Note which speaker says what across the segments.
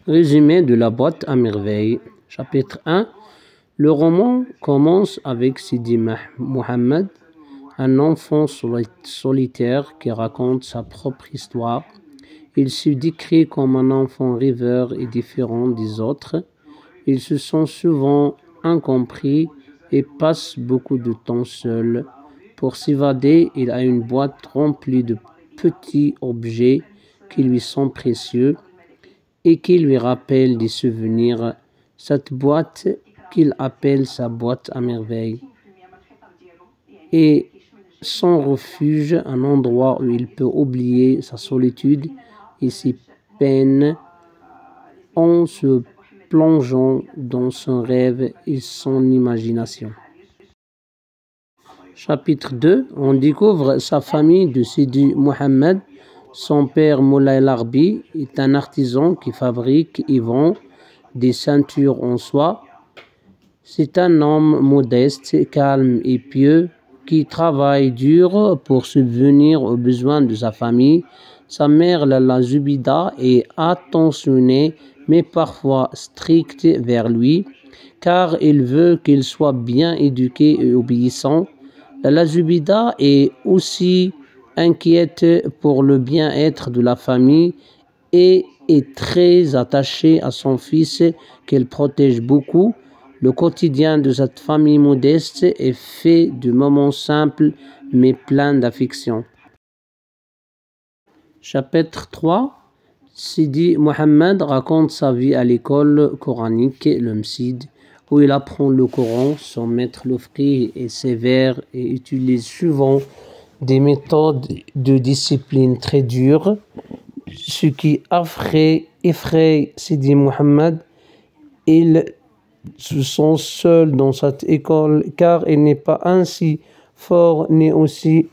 Speaker 1: Résumé de la boîte à merveilles. Chapitre 1. Le roman commence avec Sidi Mohammed, un enfant solitaire qui raconte sa propre histoire. Il se décrit comme un enfant rêveur et différent des autres. Il se sent souvent incompris et passe beaucoup de temps seul. Pour s'évader, il a une boîte remplie de petits objets qui lui sont précieux et qui lui rappellent des souvenirs. Cette boîte qu'il appelle sa boîte à merveilles est son refuge, un endroit où il peut oublier sa solitude et ses peines en se plongeant dans son rêve et son imagination. Chapitre 2. On découvre sa famille de Sidi Mohammed. Son père Moulay Larbi est un artisan qui fabrique et vend des ceintures en soie. C'est un homme modeste, calme et pieux qui travaille dur pour subvenir aux besoins de sa famille. Sa mère, Lala Zubida, est attentionnée mais parfois stricte vers lui car il veut qu'il soit bien éduqué et obéissant. Lala Zubida est aussi inquiète pour le bien-être de la famille et est très attachée à son fils qu'elle protège beaucoup. Le quotidien de cette famille modeste est fait de moments simples mais pleins d'affection. Chapitre 3. Sidi Mohammed raconte sa vie à l'école coranique, le Msid, où il apprend le Coran. Son maître Lofri est sévère et utilise souvent des méthodes de discipline très dures, ce qui effraie Sidi Mohammed. Il se sent seul dans cette école car il n'est pas ainsi fort ni aussi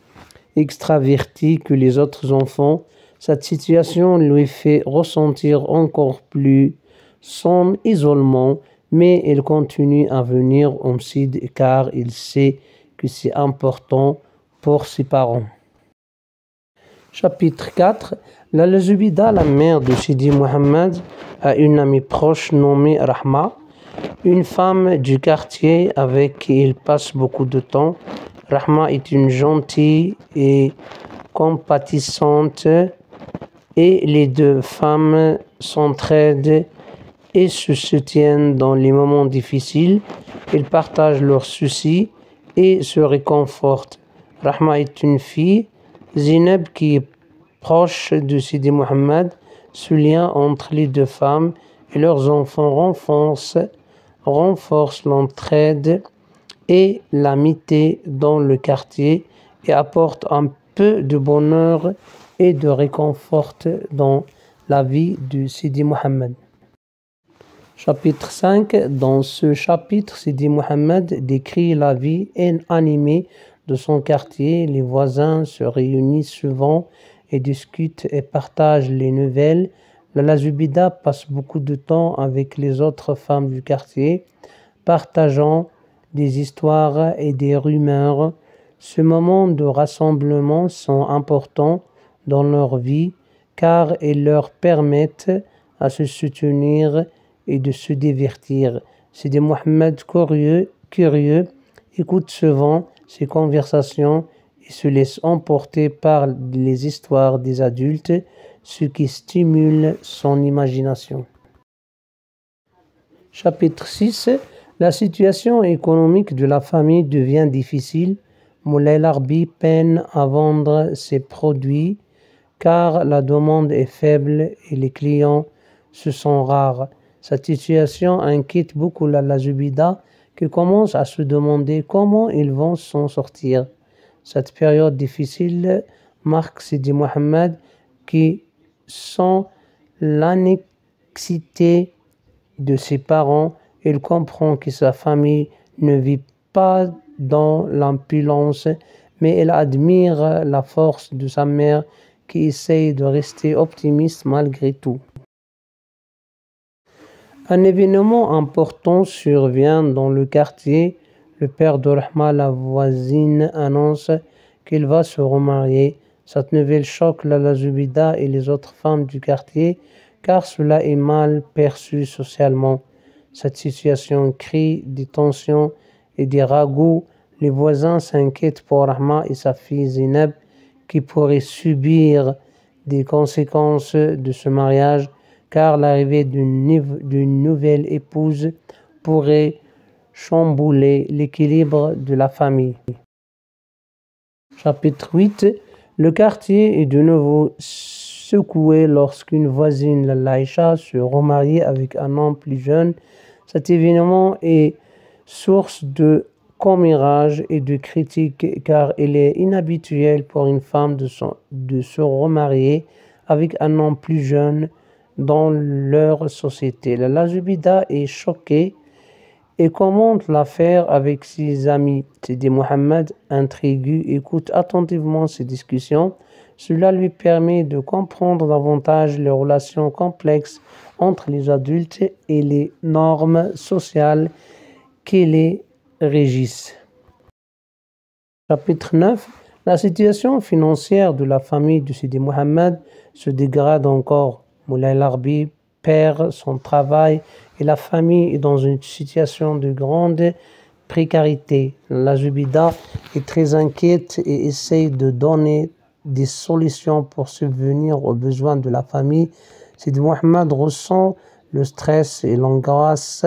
Speaker 1: extraverti que les autres enfants. Cette situation lui fait ressentir encore plus son isolement, mais il continue à venir au Msid car il sait que c'est important pour ses parents. Chapitre 4. Lala Zubida, la mère de Sidi Mohammed, a une amie proche nommée Rahma, une femme du quartier avec qui il passe beaucoup de temps. Rahma est une gentille et compatissante et les deux femmes s'entraident et se soutiennent dans les moments difficiles. Ils partagent leurs soucis et se réconfortent. Rahma est une fille, Zineb qui est proche de Sidi Mohammed. Ce lien entre les deux femmes et leurs enfants renforce l'entraide et l'amitié dans le quartier et apporte un peu de bonheur et de réconfort dans la vie de Sidi Mohammed. Chapitre 5. Dans ce chapitre, Sidi Mohammed décrit la vie animée de son quartier. Les voisins se réunissent souvent et discutent et partagent les nouvelles. Lala Zubida passe beaucoup de temps avec les autres femmes du quartier, partageant des histoires et des rumeurs. Ces moments de rassemblement sont importants dans leur vie car ils leur permettent à se soutenir et de se divertir. Sidi Mohammed, curieux, écoute souvent ces conversations et se laisse emporter par les histoires des adultes, ce qui stimule son imagination. Chapitre 6. La situation économique de la famille devient difficile. Moulay Larbi peine à vendre ses produits car la demande est faible et les clients se sont rares. Cette situation inquiète beaucoup Lala Zubida qui commence à se demander comment ils vont s'en sortir. Cette période difficile marque Sidi Mohammed qui sent l'annexité de ses parents. Il comprend que sa famille ne vit pas dans l'opulence, mais il admire la force de sa mère qui essaye de rester optimiste malgré tout. Un événement important survient dans le quartier. Le père de Rahma, la voisine, annonce qu'il va se remarier. Cette nouvelle choque Lala Zubida et les autres femmes du quartier car cela est mal perçu socialement. Cette situation crée des tensions et des ragots. Les voisins s'inquiètent pour Rahma et sa fille Zainab qui pourraient subir des conséquences de ce mariage, car l'arrivée d'une nouvelle épouse pourrait chambouler l'équilibre de la famille. Chapitre 8. Le quartier est de nouveau secoué lorsqu'une voisine, Laïcha, se remarie avec un homme plus jeune. Cet événement est source de commérage et de critiques car il est inhabituel pour une femme de se remarier avec un homme plus jeune dans leur société. La Zubida est choquée et commente l'affaire avec ses amis. Sidi Mohammed, intrigué, écoute attentivement ces discussions. Cela lui permet de comprendre davantage les relations complexes entre les adultes et les normes sociales qui les régissent. Chapitre 9. La situation financière de la famille de Sidi Mohammed se dégrade encore. Moulay Larbi perd son travail et la famille est dans une situation de grande précarité. La Zubida est très inquiète et essaye de donner des solutions pour subvenir aux besoins de la famille. Sidi Mohammed ressent le stress et l'angoisse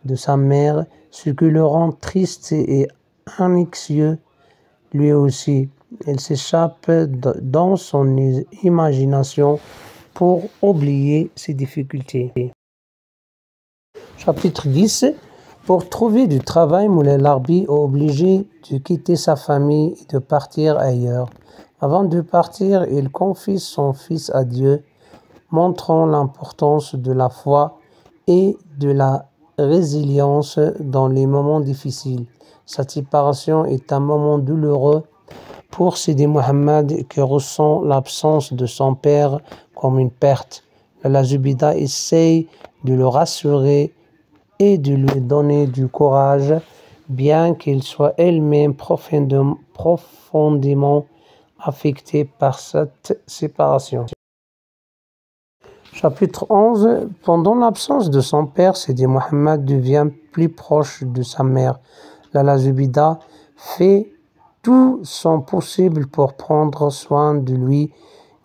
Speaker 1: de sa mère, ce qui le rend triste et anxieux lui aussi. Il s'échappe dans son imagination pour oublier ses difficultés. Chapitre 10. Pour trouver du travail, Moulay Larbi est obligé de quitter sa famille et de partir ailleurs. Avant de partir, il confie son fils à Dieu, montrant l'importance de la foi et de la résilience dans les moments difficiles. Cette séparation est un moment douloureux pour Sidi Mohammed qui ressent l'absence de son père comme une perte. La Zubida essaye de le rassurer et de lui donner du courage, bien qu'elle soit elle-même profondément affectée par cette séparation. Chapitre 11. Pendant l'absence de son père, Sidi Mohammed devient plus proche de sa mère. La Zubida fait tout son possible pour prendre soin de lui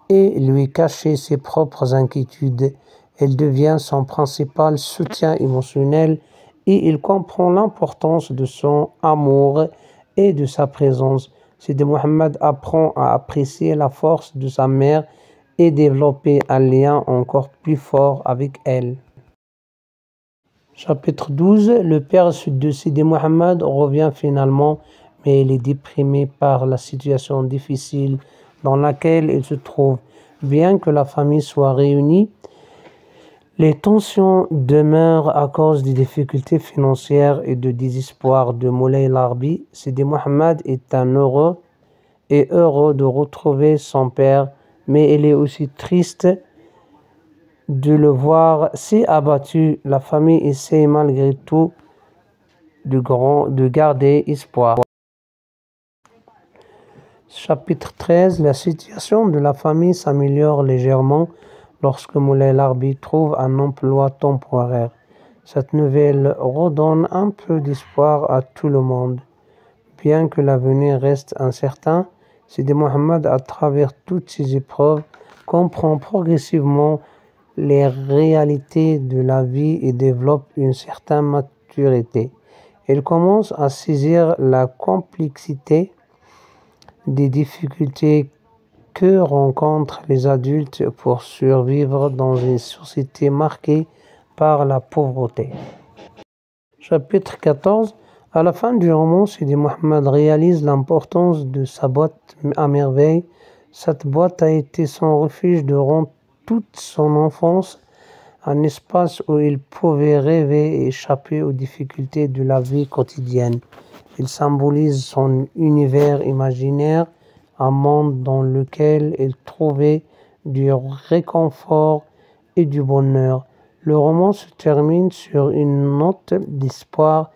Speaker 1: et lui cacher ses propres inquiétudes. Elle devient son principal soutien émotionnel et il comprend l'importance de son amour et de sa présence. Sidi Mohammed apprend à apprécier la force de sa mère et développer un lien encore plus fort avec elle. Chapitre 12. Le père de Sidi Mohammed revient finalement, mais il est déprimé par la situation difficile dans laquelle il se trouve. Bien que la famille soit réunie, les tensions demeurent à cause des difficultés financières et de désespoir de Moulay Larbi. Sidi Mohammed est heureux de retrouver son père, mais il est aussi triste de le voir si abattu. La famille essaie malgré tout de garder espoir. Chapitre 13. La situation de la famille s'améliore légèrement lorsque Moulay Larbi trouve un emploi temporaire. Cette nouvelle redonne un peu d'espoir à tout le monde. Bien que l'avenir reste incertain, Sidi Mohammed, à travers toutes ces épreuves, comprend progressivement les réalités de la vie et développe une certaine maturité. Il commence à saisir la complexité des difficultés que rencontrent les adultes pour survivre dans une société marquée par la pauvreté. Chapitre 14. À la fin du roman, Sidi Mohammed réalise l'importance de sa boîte à merveille. Cette boîte a été son refuge durant toute son enfance, un espace où il pouvait rêver et échapper aux difficultés de la vie quotidienne. Il symbolise son univers imaginaire, un monde dans lequel il trouvait du réconfort et du bonheur. Le roman se termine sur une note d'espoir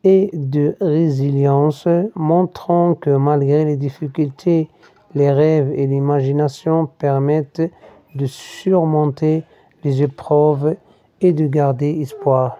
Speaker 1: et de résilience, montrant que malgré les difficultés, les rêves et l'imagination permettent de surmonter les épreuves et de garder espoir.